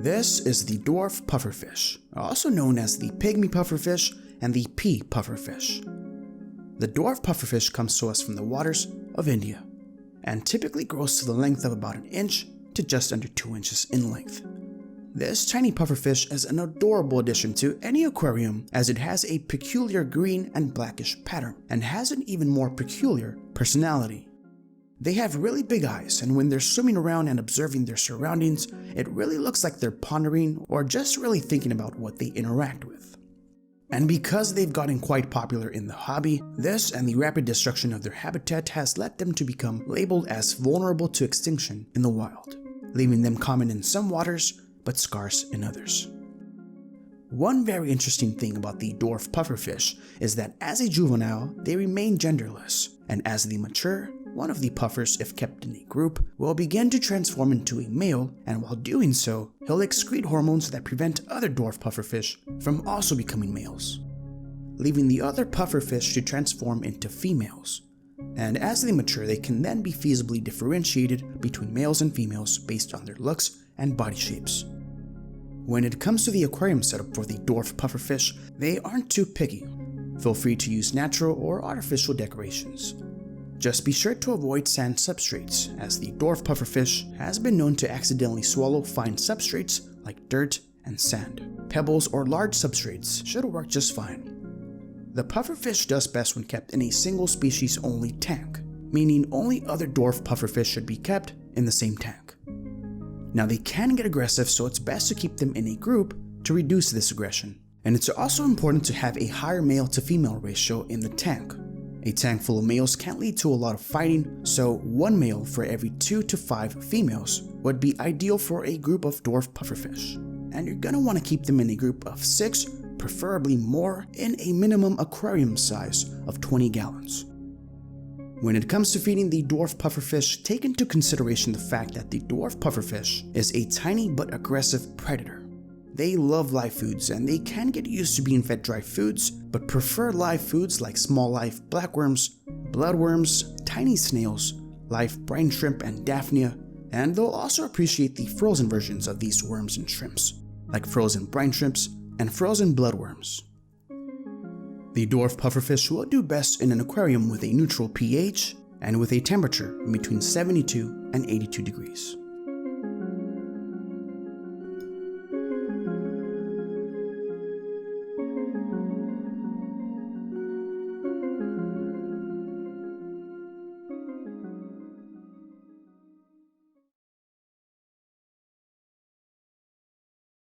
This is the Dwarf Puffer Fish, also known as the Pygmy Puffer Fish and the Pea Puffer Fish. The Dwarf Puffer Fish comes to us from the waters of India, and typically grows to the length of about an inch to just under 2 inches in length. This tiny pufferfish is an adorable addition to any aquarium as it has a peculiar green and blackish pattern and has an even more peculiar personality. They have really big eyes, and when they're swimming around and observing their surroundings, it really looks like they're pondering or just really thinking about what they interact with. And because they've gotten quite popular in the hobby, this and the rapid destruction of their habitat has led them to become labeled as vulnerable to extinction in the wild, leaving them common in some waters but scarce in others. One very interesting thing about the dwarf pufferfish is that as a juvenile, they remain genderless, and as they mature, one of the puffers, if kept in a group, will begin to transform into a male, and while doing so, he'll excrete hormones that prevent other dwarf pufferfish from also becoming males, leaving the other pufferfish to transform into females. And as they mature, they can then be feasibly differentiated between males and females based on their looks and body shapes. When it comes to the aquarium setup for the dwarf pufferfish, they aren't too picky. Feel free to use natural or artificial decorations. Just be sure to avoid sand substrates, as the dwarf pufferfish has been known to accidentally swallow fine substrates like dirt and sand. Pebbles or large substrates should work just fine. The pufferfish does best when kept in a single species only tank, meaning only other dwarf pufferfish should be kept in the same tank. Now they can get aggressive, so it's best to keep them in a group to reduce this aggression. And it's also important to have a higher male to female ratio in the tank. A tank full of males can lead to a lot of fighting, so one male for every 2 to 5 females would be ideal for a group of dwarf pufferfish. And you're gonna want to keep them in a group of 6, preferably more, in a minimum aquarium size of 20 gallons. When it comes to feeding the dwarf pufferfish, take into consideration the fact that the dwarf pufferfish is a tiny but aggressive predator. They love live foods, and they can get used to being fed dry foods, but prefer live foods like small live blackworms, bloodworms, tiny snails, live brine shrimp and daphnia, and they'll also appreciate the frozen versions of these worms and shrimps, like frozen brine shrimps and frozen bloodworms. The dwarf pufferfish will do best in an aquarium with a neutral pH and with a temperature in between 72 and 82 degrees.